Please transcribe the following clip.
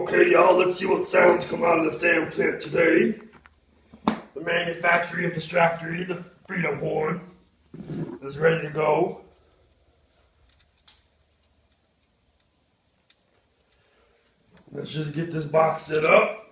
Okay, y'all, let's see what sounds come out of the sound plant today. The manufactory of Distractory, the Freedom Horn, is ready to go. Let's just get this box set up.